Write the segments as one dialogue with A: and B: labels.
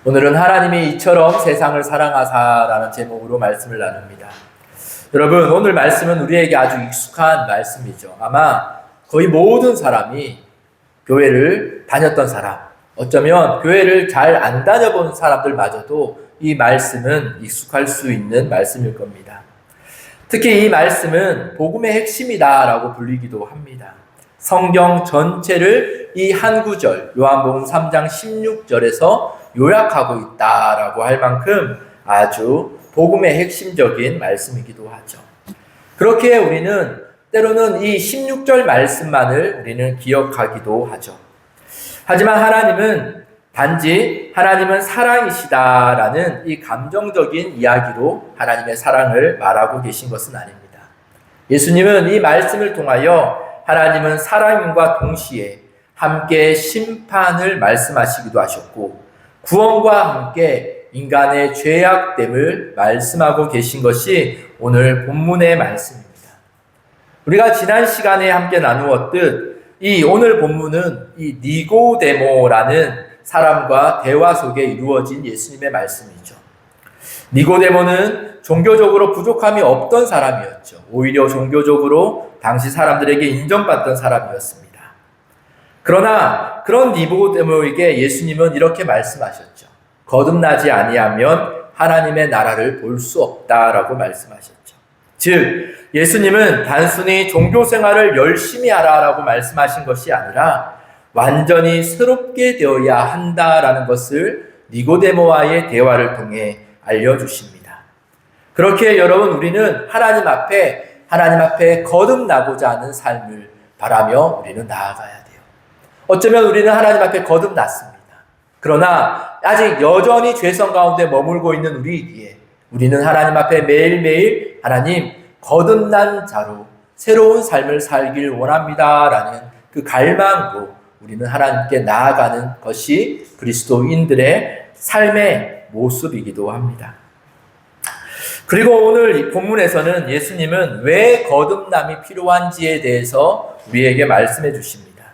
A: 오늘은 하나님이 이처럼 세상을 사랑하사라는 제목으로 말씀을 나눕니다. 여러분, 오늘 말씀은 우리에게 아주 익숙한 말씀이죠. 아마 거의 모든 사람이 교회를 다녔던 사람, 어쩌면 교회를 잘 안 다녀본 사람들마저도 이 말씀은 익숙할 수 있는 말씀일 겁니다. 특히 이 말씀은 복음의 핵심이다라고 불리기도 합니다. 성경 전체를 이 한 구절, 요한복음 3장 16절에서 요약하고 있다라고 할 만큼 아주 복음의 핵심적인 말씀이기도 하죠. 그렇게 우리는 때로는 이 16절 말씀만을 우리는 기억하기도 하죠. 하지만 하나님은 단지 하나님은 사랑이시다라는 이 감정적인 이야기로 하나님의 사랑을 말하고 계신 것은 아닙니다. 예수님은 이 말씀을 통하여 하나님은 사랑임과 동시에 함께 심판을 말씀하시기도 하셨고 구원과 함께 인간의 죄악됨을 말씀하고 계신 것이 오늘 본문의 말씀입니다. 우리가 지난 시간에 함께 나누었듯 이 오늘 본문은 이 니고데모라는 사람과 대화 속에 이루어진 예수님의 말씀이죠. 니고데모는 종교적으로 부족함이 없던 사람이었죠. 오히려 종교적으로 당시 사람들에게 인정받던 사람이었습니다. 그러나 그런 니고데모에게 예수님은 이렇게 말씀하셨죠. 거듭나지 아니하면 하나님의 나라를 볼 수 없다라고 말씀하셨죠. 즉 예수님은 단순히 종교 생활을 열심히 하라라고 말씀하신 것이 아니라 완전히 새롭게 되어야 한다라는 것을 니고데모와의 대화를 통해 알려주십니다. 그렇게 여러분 우리는 하나님 앞에 거듭나고자 하는 삶을 바라며 우리는 나아가야 돼요. 어쩌면 우리는 하나님 앞에 거듭났습니다. 그러나 아직 여전히 죄성 가운데 머물고 있는 우리이기에 우리는 하나님 앞에 매일매일 하나님 거듭난 자로 새로운 삶을 살길 원합니다라는 그 갈망으로 우리는 하나님께 나아가는 것이 그리스도인들의 삶의 모습이기도 합니다. 그리고 오늘 이 본문에서는 예수님은 왜 거듭남이 필요한지에 대해서 우리에게 말씀해 주십니다.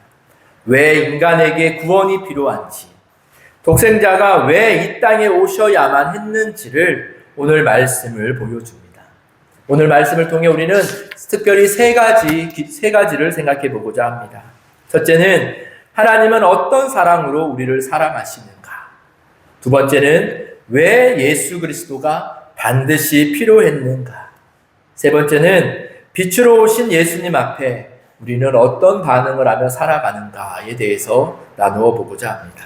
A: 왜 인간에게 구원이 필요한지, 독생자가 왜 이 땅에 오셔야만 했는지를 오늘 말씀을 보여줍니다. 오늘 말씀을 통해 우리는 특별히 세 가지를 생각해 보고자 합니다. 첫째는 하나님은 어떤 사랑으로 우리를 사랑하시는가? 두 번째는 왜 예수 그리스도가 반드시 필요했는가? 세 번째는 빛으로 오신 예수님 앞에 우리는 어떤 반응을 하며 살아가는가에 대해서 나누어 보고자 합니다.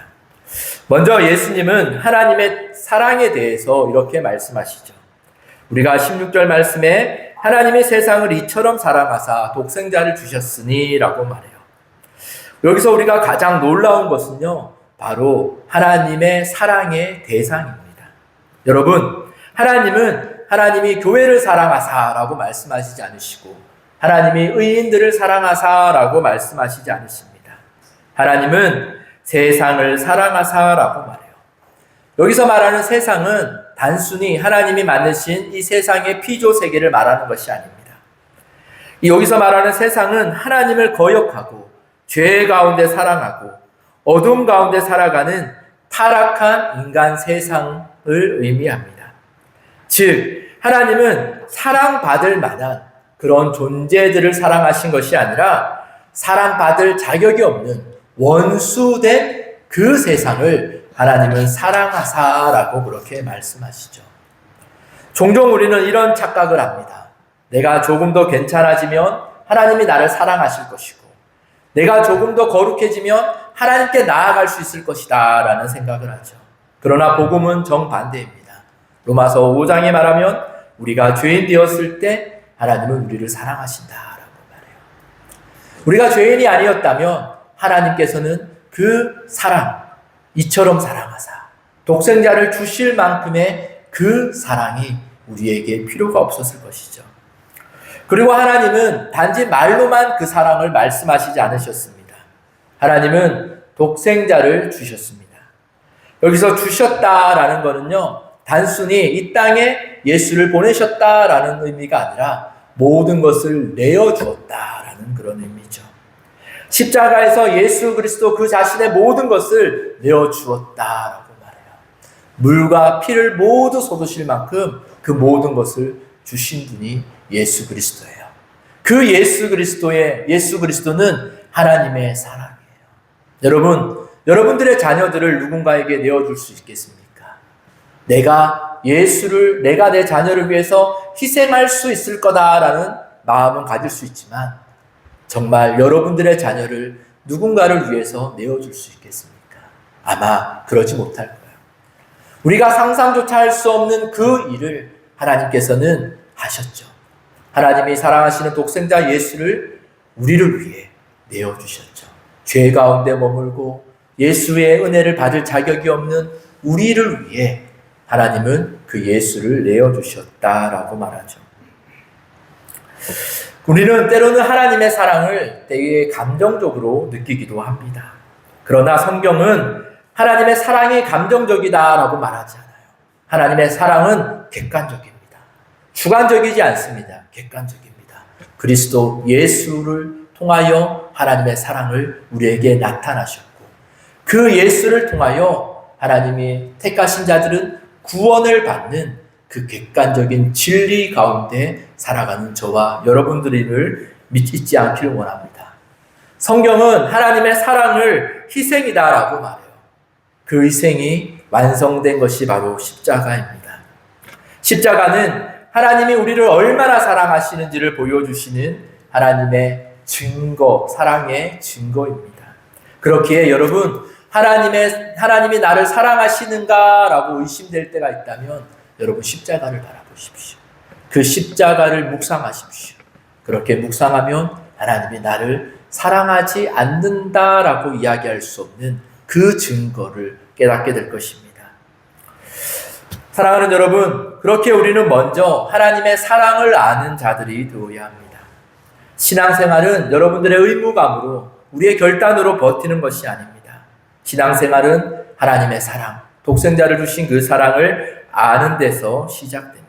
A: 먼저 예수님은 하나님의 사랑에 대해서 이렇게 말씀하시죠. 우리가 16절 말씀에 하나님이 세상을 이처럼 사랑하사 독생자를 주셨으니 라고 말해요. 여기서 우리가 가장 놀라운 것은요, 바로 하나님의 사랑의 대상입니다. 여러분, 하나님이 교회를 사랑하사라고 말씀하시지 않으시고 하나님이 의인들을 사랑하사라고 말씀하시지 않으십니다. 하나님은 세상을 사랑하사라고 말해요. 여기서 말하는 세상은 단순히 하나님이 만드신 이 세상의 피조 세계를 말하는 것이 아닙니다. 여기서 말하는 세상은 하나님을 거역하고 죄 가운데 살아가고 어둠 가운데 살아가는 타락한 인간 세상을 의미합니다. 즉 하나님은 사랑받을 만한 그런 존재들을 사랑하신 것이 아니라 사랑받을 자격이 없는 원수된 그 세상을 하나님은 사랑하사라고 그렇게 말씀하시죠. 종종 우리는 이런 착각을 합니다. 내가 조금 더 괜찮아지면 하나님이 나를 사랑하실 것이고 내가 조금 더 거룩해지면 하나님께 나아갈 수 있을 것이다 라는 생각을 하죠. 그러나 복음은 정반대입니다. 로마서 5장에 말하면 우리가 죄인 되었을 때 하나님은 우리를 사랑하신다라고 말해요. 우리가 죄인이 아니었다면 하나님께서는 그 사랑, 이처럼 사랑하사 독생자를 주실 만큼의 그 사랑이 우리에게 필요가 없었을 것이죠. 그리고 하나님은 단지 말로만 그 사랑을 말씀하시지 않으셨습니다. 하나님은 독생자를 주셨습니다. 여기서 주셨다라는 거는요, 단순히 이 땅에 예수를 보내셨다라는 의미가 아니라 모든 것을 내어주었다라는 그런 의미죠. 십자가에서 예수 그리스도 그 자신의 모든 것을 내어주었다라고 말해요. 물과 피를 모두 쏟으실 만큼 그 모든 것을 주신 분이 예수 그리스도예요. 그 예수 그리스도는 하나님의 사랑이에요. 여러분들의 자녀들을 누군가에게 내어줄 수 있겠습니까? 내가 내 자녀를 위해서 희생할 수 있을 거다라는 마음은 가질 수 있지만 정말 여러분들의 자녀를 누군가를 위해서 내어줄 수 있겠습니까? 아마 그러지 못할 거예요. 우리가 상상조차 할 수 없는 그 일을 하나님께서는 하셨죠. 하나님이 사랑하시는 독생자 예수를 우리를 위해 내어주셨죠. 죄 가운데 머물고 예수의 은혜를 받을 자격이 없는 우리를 위해 하나님은 그 예수를 내어주셨다라고 말하죠. 우리는 때로는 하나님의 사랑을 되게 감정적으로 느끼기도 합니다. 그러나 성경은 하나님의 사랑이 감정적이다라고 말하지 않아요. 하나님의 사랑은 객관적입니다. 주관적이지 않습니다. 객관적입니다. 그리스도 예수를 통하여 하나님의 사랑을 우리에게 나타나셨고 그 예수를 통하여 하나님이 택하신 자들은 구원을 받는 그 객관적인 진리 가운데 살아가는 저와 여러분들을 잊지 않기를 원합니다. 성경은 하나님의 사랑을 희생이다라고 말해요. 그 희생이 완성된 것이 바로 십자가입니다. 십자가는 하나님이 우리를 얼마나 사랑하시는지를 보여주시는 하나님의 증거, 사랑의 증거입니다. 그렇기에 여러분, 하나님이 나를 사랑하시는가라고 의심될 때가 있다면 여러분 십자가를 바라보십시오. 그 십자가를 묵상하십시오. 그렇게 묵상하면 하나님이 나를 사랑하지 않는다라고 이야기할 수 없는 그 증거를 깨닫게 될 것입니다. 사랑하는 여러분, 그렇게 우리는 먼저 하나님의 사랑을 아는 자들이 되어야 합니다. 신앙생활은 여러분들의 의무감으로 우리의 결단으로 버티는 것이 아닙니다. 신앙생활은 하나님의 사랑, 독생자를 주신 그 사랑을 아는 데서 시작됩니다.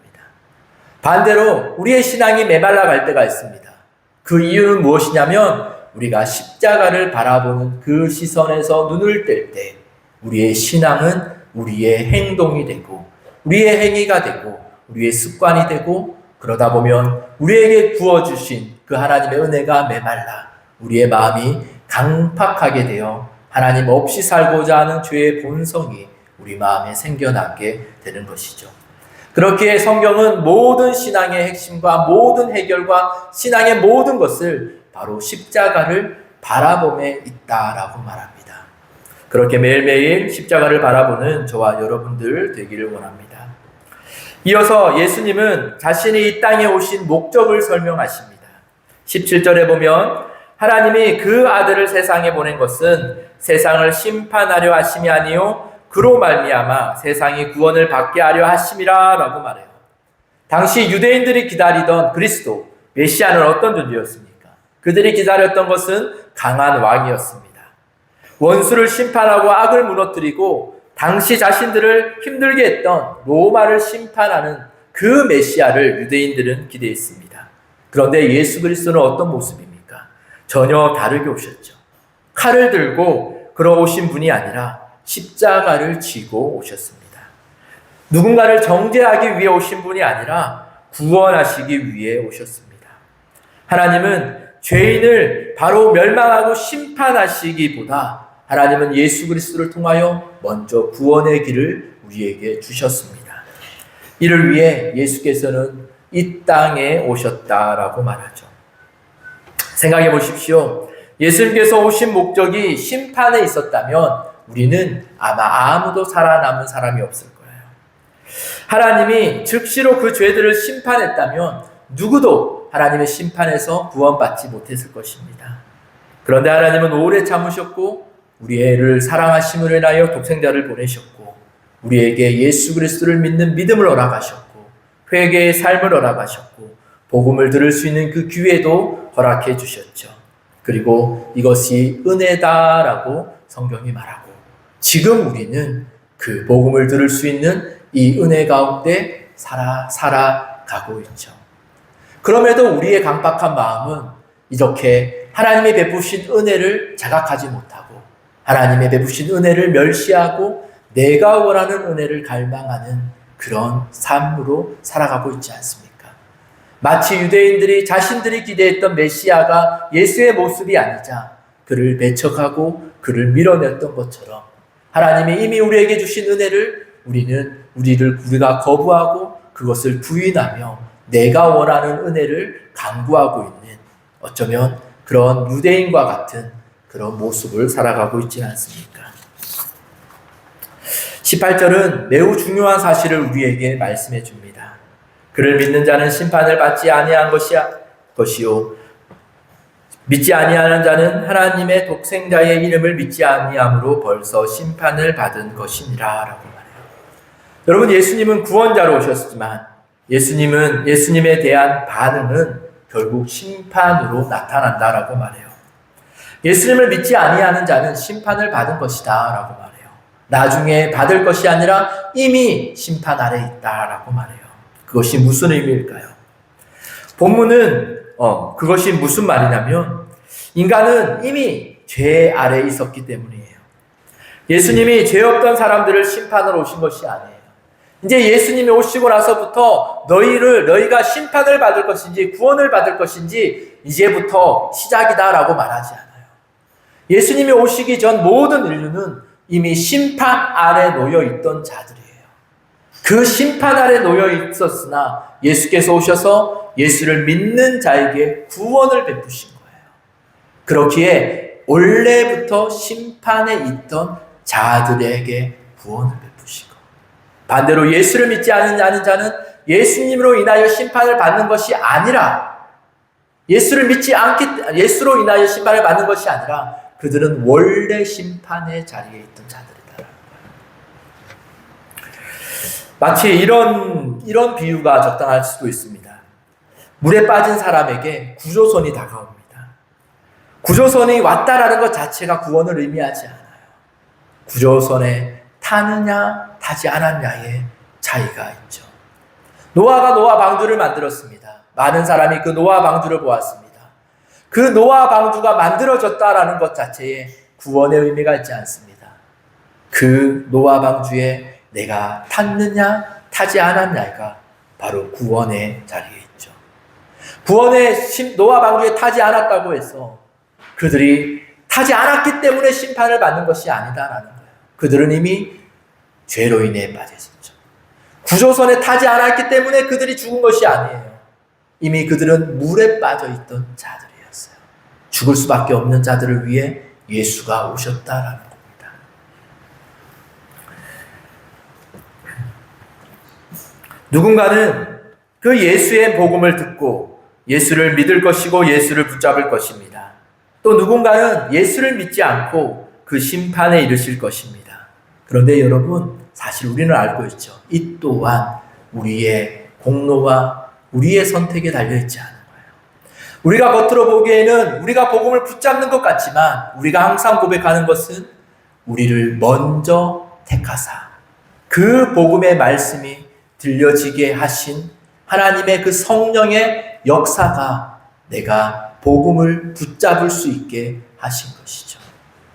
A: 반대로 우리의 신앙이 메말라갈 때가 있습니다. 그 이유는 무엇이냐면 우리가 십자가를 바라보는 그 시선에서 눈을 뗄 때 우리의 신앙은 우리의 행동이 되고 우리의 행위가 되고 우리의 습관이 되고 그러다 보면 우리에게 부어주신 그 하나님의 은혜가 메말라 우리의 마음이 강팍하게 되어 하나님 없이 살고자 하는 죄의 본성이 우리 마음에 생겨나게 되는 것이죠. 그렇기에 성경은 모든 신앙의 핵심과 모든 해결과 신앙의 모든 것을 바로 십자가를 바라봄에 있다라고 말합니다. 그렇게 매일매일 십자가를 바라보는 저와 여러분들 되기를 원합니다. 이어서 예수님은 자신이 이 땅에 오신 목적을 설명하십니다. 17절에 보면 하나님이 그 아들을 세상에 보낸 것은 세상을 심판하려 하심이 아니요 그로 말미암아 세상이 구원을 받게 하려 하심이라 라고 말해요. 당시 유대인들이 기다리던 그리스도, 메시아는 어떤 존재였습니까? 그들이 기다렸던 것은 강한 왕이었습니다. 원수를 심판하고 악을 무너뜨리고 당시 자신들을 힘들게 했던 로마를 심판하는 그 메시아를 유대인들은 기대했습니다. 그런데 예수 그리스도는 어떤 모습입니까? 전혀 다르게 오셨죠. 칼을 들고 걸어오신 분이 아니라 십자가를 지고 오셨습니다. 누군가를 정죄하기 위해 오신 분이 아니라 구원하시기 위해 오셨습니다. 하나님은 죄인을 바로 멸망하고 심판하시기보다 하나님은 예수 그리스도를 통하여 먼저 구원의 길을 우리에게 주셨습니다. 이를 위해 예수께서는 이 땅에 오셨다라고 말하죠. 생각해 보십시오. 예수님께서 오신 목적이 심판에 있었다면 우리는 아마 아무도 살아남은 사람이 없을 거예요. 하나님이 즉시로 그 죄들을 심판했다면 누구도 하나님의 심판에서 구원받지 못했을 것입니다. 그런데 하나님은 오래 참으셨고 우리를 사랑하심을 인하여 독생자를 보내셨고 우리에게 예수 그리스도를 믿는 믿음을 허락하셨고 회개의 삶을 허락하셨고 복음을 들을 수 있는 그 기회도 허락해 주셨죠. 그리고 이것이 은혜다라고 성경이 말하고 지금 우리는 그 복음을 들을 수 있는 이 은혜 가운데 살아가고 있죠. 그럼에도 우리의 강박한 마음은 이렇게 하나님이 베푸신 은혜를 자각하지 못하고 하나님의 베푸신 은혜를 멸시하고 내가 원하는 은혜를 갈망하는 그런 삶으로 살아가고 있지 않습니까? 마치 유대인들이 자신들이 기대했던 메시아가 예수의 모습이 아니자 그를 배척하고 그를 밀어냈던 것처럼 하나님이 이미 우리에게 주신 은혜를 우리가 거부하고 그것을 부인하며 내가 원하는 은혜를 강구하고 있는 어쩌면 그런 유대인과 같은 그런 모습을 살아가고 있지 않습니까? 18절은 매우 중요한 사실을 우리에게 말씀해 줍니다. 그를 믿는 자는 심판을 받지 아니한 것이요 믿지 아니하는 자는 하나님의 독생자의 이름을 믿지 아니함으로 벌써 심판을 받은 것이니라 라고 말해요. 여러분, 예수님은 구원자로 오셨지만 예수님에 대한 반응은 결국 심판으로 나타난다라고 말해요. 예수님을 믿지 아니하는 자는 심판을 받은 것이다 라고 말해요. 나중에 받을 것이 아니라 이미 심판 아래 있다라고 말해요. 그것이 무슨 의미일까요? 본문은 그것이 무슨 말이냐면 인간은 이미 죄 아래 있었기 때문이에요. 예수님이 죄 없던 사람들을 심판으로 오신 것이 아니에요. 이제 예수님이 오시고 나서부터 너희가 심판을 받을 것인지 구원을 받을 것인지 이제부터 시작이다라고 말하지 않아요. 예수님이 오시기 전 모든 인류는 이미 심판 아래 놓여 있던 자들이에요. 그 심판 아래 놓여 있었으나 예수께서 오셔서 예수를 믿는 자에게 구원을 베푸신 거예요. 그렇기에 원래부터 심판에 있던 자들에게 구원을 베푸시고 반대로 예수를 믿지 않는 자는 예수님으로 인하여 심판을 받는 것이 아니라 예수로 인하여 심판을 받는 것이 아니라 그들은 원래 심판의 자리에 있던 자들이다. 마치 이런 비유가 적당할 수도 있습니다. 물에 빠진 사람에게 구조선이 다가옵니다. 구조선이 왔다라는 것 자체가 구원을 의미하지 않아요. 구조선에 타느냐 타지 않았냐의 차이가 있죠. 노아가 노아 방주를 만들었습니다. 많은 사람이 그 노아 방주를 보았습니다. 그 노아 방주가 만들어졌다라는 것 자체에 구원의 의미가 있지 않습니다. 그 노아 방주에 내가 탔느냐 타지 않았냐가 바로 구원의 자리에 있죠. 노아 방주에 타지 않았다고 해서 그들이 타지 않았기 때문에 심판을 받는 것이 아니다라는 거예요. 그들은 이미 죄로 인해 빠졌죠. 구조선에 타지 않았기 때문에 그들이 죽은 것이 아니에요. 이미 그들은 물에 빠져 있던 자들이었어요. 죽을 수밖에 없는 자들을 위해 예수가 오셨다라는 겁니다. 누군가는 그 예수의 복음을 듣고 예수를 믿을 것이고 예수를 붙잡을 것입니다. 또 누군가는 예수를 믿지 않고 그 심판에 이르실 것입니다. 그런데 여러분, 사실 우리는 알고 있죠. 이 또한 우리의 공로와 우리의 선택에 달려있지 않은 거예요. 우리가 겉으로 보기에는 우리가 복음을 붙잡는 것 같지만 우리가 항상 고백하는 것은 우리를 먼저 택하사 그 복음의 말씀이 들려지게 하신 하나님의 그 성령의 역사가 내가 복음을 붙잡을 수 있게 하신 것이죠.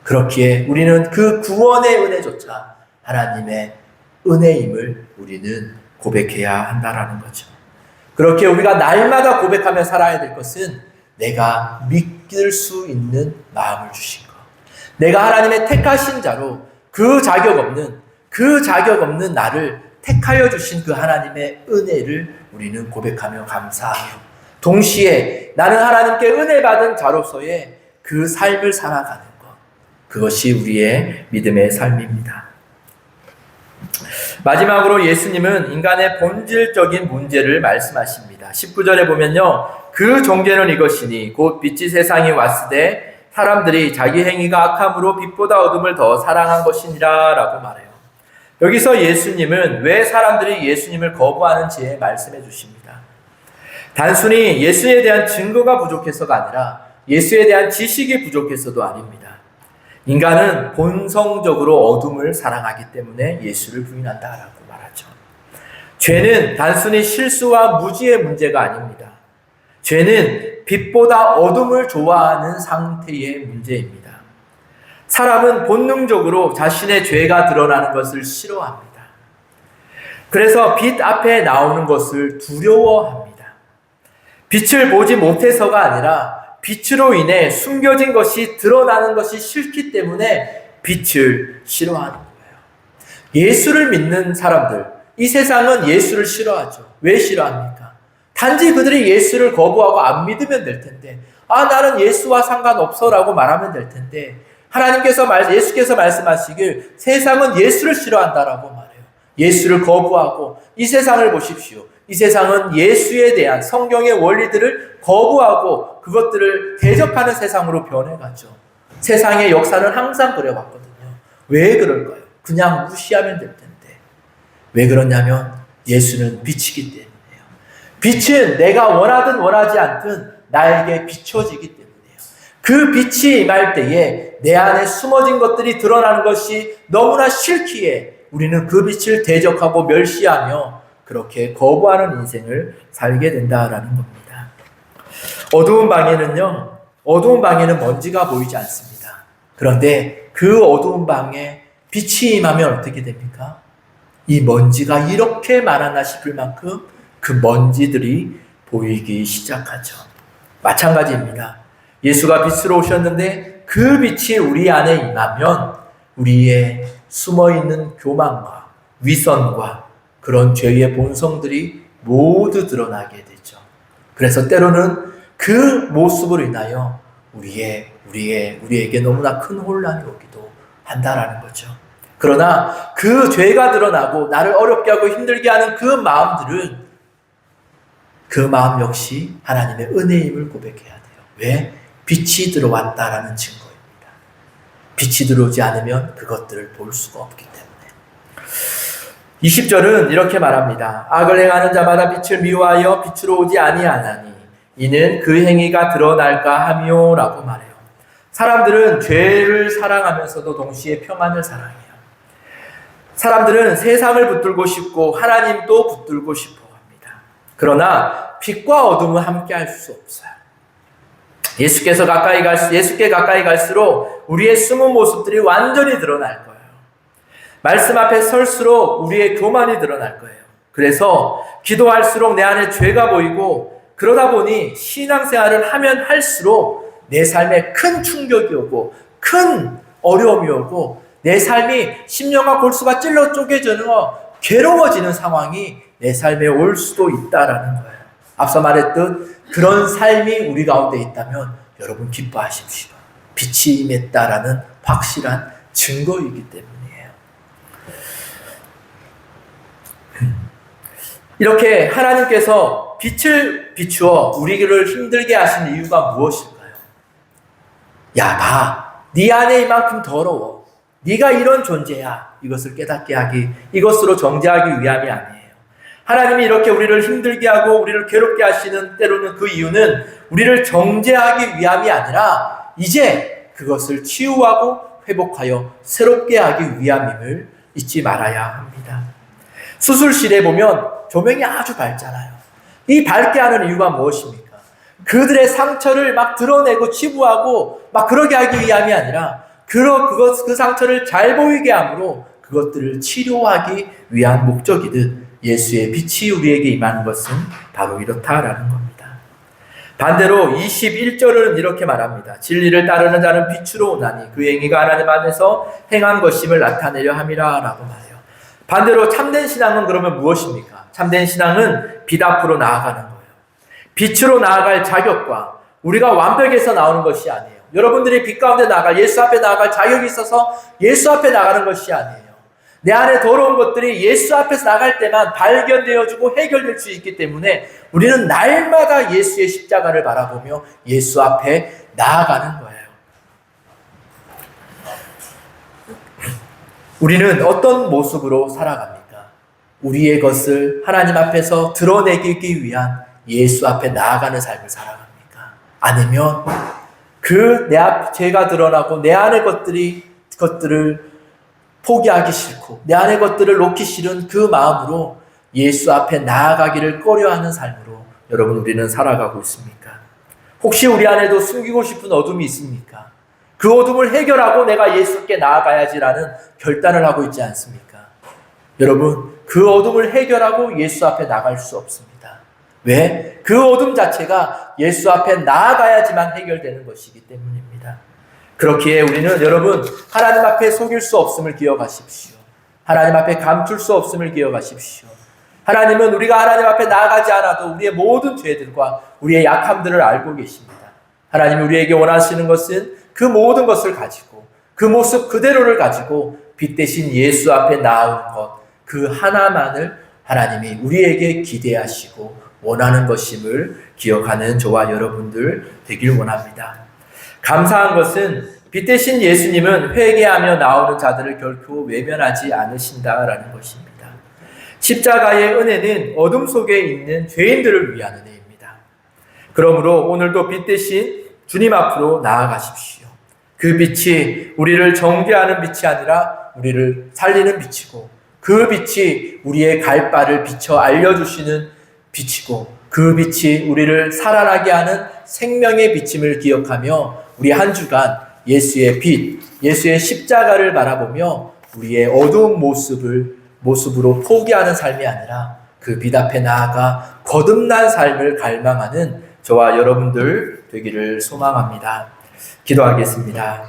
A: 그렇기에 우리는 그 구원의 은혜조차 하나님의 은혜임을 우리는 고백해야 한다라는 거죠. 그렇게 우리가 날마다 고백하며 살아야 될 것은 내가 믿을 수 있는 마음을 주신 것. 내가 하나님의 택하신 자로 그 자격 없는 나를 택하여 주신 그 하나님의 은혜를 우리는 고백하며 감사하며 동시에 나는 하나님께 은혜 받은 자로서의 그 삶을 살아가는 것. 그것이 우리의 믿음의 삶입니다. 마지막으로 예수님은 인간의 본질적인 문제를 말씀하십니다. 19절에 보면요. 그 종죄는 이것이니 곧 빛이 세상에 왔으되 사람들이 자기 행위가 악함으로 빛보다 어둠을 더 사랑한 것이니라 라고 말해요. 여기서 예수님은 왜 사람들이 예수님을 거부하는지에 말씀해 주십니다. 단순히 예수에 대한 증거가 부족해서가 아니라 예수에 대한 지식이 부족해서도 아닙니다. 인간은 본성적으로 어둠을 사랑하기 때문에 예수를 부인한다라고 말하죠. 죄는 단순히 실수와 무지의 문제가 아닙니다. 죄는 빛보다 어둠을 좋아하는 상태의 문제입니다. 사람은 본능적으로 자신의 죄가 드러나는 것을 싫어합니다. 그래서 빛 앞에 나오는 것을 두려워합니다. 빛을 보지 못해서가 아니라 빛으로 인해 숨겨진 것이 드러나는 것이 싫기 때문에 빛을 싫어하는 거예요. 예수를 믿는 사람들, 이 세상은 예수를 싫어하죠. 왜 싫어합니까? 단지 그들이 예수를 거부하고 안 믿으면 될 텐데, 나는 예수와 상관없어 라고 말하면 될 텐데, 예수께서 말씀하시길 세상은 예수를 싫어한다라고 말해요. 예수를 거부하고 이 세상을 보십시오. 이 세상은 예수에 대한 성경의 원리들을 거부하고 그것들을 대적하는 세상으로 변해가죠. 세상의 역사는 항상 그래왔거든요. 왜 그럴까요? 그냥 무시하면 될 텐데. 왜 그러냐면 예수는 빛이기 때문이에요. 빛은 내가 원하든 원하지 않든 나에게 비춰지기 때문이에요. 그 빛이 임할 때에 내 안에 숨어진 것들이 드러나는 것이 너무나 싫기에 우리는 그 빛을 대적하고 멸시하며 그렇게 거부하는 인생을 살게 된다라는 겁니다. 어두운 방에는 먼지가 보이지 않습니다. 그런데 그 어두운 방에 빛이 임하면 어떻게 됩니까? 이 먼지가 이렇게 많았나 싶을 만큼 그 먼지들이 보이기 시작하죠. 마찬가지입니다. 예수가 빛으로 오셨는데 그 빛이 우리 안에 임하면 우리의 숨어있는 교만과 위선과 그런 죄의 본성들이 모두 드러나게 되죠. 그래서 때로는 그 모습으로 인하여 우리에게 너무나 큰 혼란이 오기도 한다라는 거죠. 그러나 그 죄가 드러나고 나를 어렵게 하고 힘들게 하는 그 마음들은 그 마음 역시 하나님의 은혜임을 고백해야 돼요. 왜? 빛이 들어왔다라는 증거입니다. 빛이 들어오지 않으면 그것들을 볼 수가 없기 때문에. 20절은 이렇게 말합니다. 악을 행하는 자마다 빛을 미워하여 빛으로 오지 아니하나니 이는 그 행위가 드러날까 하며 라고 말해요. 사람들은 죄를 사랑하면서도 동시에 평안을 사랑해요. 사람들은 세상을 붙들고 싶고 하나님도 붙들고 싶어 합니다. 그러나 빛과 어둠은 함께 할 수 없어요. 예수께 가까이 갈수록 우리의 숨은 모습들이 완전히 드러날 거예요. 말씀 앞에 설수록 우리의 교만이 드러날 거예요. 그래서 기도할수록 내 안에 죄가 보이고 그러다 보니 신앙생활을 하면 할수록 내 삶에 큰 충격이 오고 큰 어려움이 오고 내 삶이 심령과 골수가 찔러 쪼개지는 괴로워지는 상황이 내 삶에 올 수도 있다라는 거예요. 앞서 말했듯 그런 삶이 우리 가운데 있다면 여러분 기뻐하십시오. 빛이 임했다라는 확실한 증거이기 때문이에요. 이렇게 하나님께서 빛을 비추어 우리를 힘들게 하신 이유가 무엇일까요? 야, 봐. 네 안에 이만큼 더러워. 네가 이런 존재야. 이것을 깨닫게 하기, 이것으로 정죄하기 위함이 아니에요. 하나님이 이렇게 우리를 힘들게 하고 우리를 괴롭게 하시는 때로는 그 이유는 우리를 정죄하기 위함이 아니라 이제 그것을 치유하고 회복하여 새롭게 하기 위함임을 잊지 말아야 합니다. 수술실에 보면 조명이 아주 밝잖아요. 이 밝게 하는 이유가 무엇입니까? 그들의 상처를 막 드러내고 치부하고 막 그러게 하기 위함이 아니라 그 상처를 잘 보이게 함으로 그것들을 치료하기 위한 목적이듯 예수의 빛이 우리에게 임하는 것은 바로 이렇다라는 겁니다. 반대로 21절은 이렇게 말합니다. 진리를 따르는 자는 빛으로 오나니 그 행위가 하나님 안에서 행한 것임을 나타내려 함이라 라고 말해요. 반대로 참된 신앙은 그러면 무엇입니까? 참된 신앙은 빛 앞으로 나아가는 거예요. 빛으로 나아갈 자격과 우리가 완벽해서 나오는 것이 아니에요. 여러분들이 빛 가운데 나아갈, 예수 앞에 나아갈 자격이 있어서 예수 앞에 나가는 것이 아니에요. 내 안에 더러운 것들이 예수 앞에서 나갈 때만 발견되어지고 해결될 수 있기 때문에 우리는 날마다 예수의 십자가를 바라보며 예수 앞에 나아가는 거예요. 우리는 어떤 모습으로 살아갑니까? 우리의 것을 하나님 앞에서 드러내기 위한 예수 앞에 나아가는 삶을 살아갑니까? 아니면 내 앞 죄가 드러나고 내 안의 것들을 포기하기 싫고 내 안의 것들을 놓기 싫은 그 마음으로 예수 앞에 나아가기를 꺼려하는 삶으로 여러분 우리는 살아가고 있습니까? 혹시 우리 안에도 숨기고 싶은 어둠이 있습니까? 그 어둠을 해결하고 내가 예수께 나아가야지라는 결단을 하고 있지 않습니까? 여러분, 그 어둠을 해결하고 예수 앞에 나갈 수 없습니다. 왜? 그 어둠 자체가 예수 앞에 나아가야지만 해결되는 것이기 때문입니다. 그렇기에 우리는 여러분, 하나님 앞에 속일 수 없음을 기억하십시오. 하나님 앞에 감출 수 없음을 기억하십시오. 하나님은 우리가 하나님 앞에 나아가지 않아도 우리의 모든 죄들과 우리의 약함들을 알고 계십니다. 하나님이 우리에게 원하시는 것은 그 모든 것을 가지고 그 모습 그대로를 가지고 빛 대신 예수 앞에 나아오는 것, 그 하나만을 하나님이 우리에게 기대하시고 원하는 것임을 기억하는 저와 여러분들 되길 원합니다. 감사한 것은 빛 대신 예수님은 회개하며 나오는 자들을 결코 외면하지 않으신다라는 것입니다. 십자가의 은혜는 어둠 속에 있는 죄인들을 위한 은혜입니다. 그러므로 오늘도 빛 대신 주님 앞으로 나아가십시오. 그 빛이 우리를 정죄하는 빛이 아니라 우리를 살리는 빛이고, 그 빛이 우리의 갈 바를 비춰 알려주시는 빛이고, 그 빛이 우리를 살아나게 하는 생명의 빛임을 기억하며 우리 한 주간 예수의 빛, 예수의 십자가를 바라보며 우리의 어두운 모습으로 포기하는 삶이 아니라 그 빛 앞에 나아가 거듭난 삶을 갈망하는 저와 여러분들 되기를 소망합니다. 기도하겠습니다.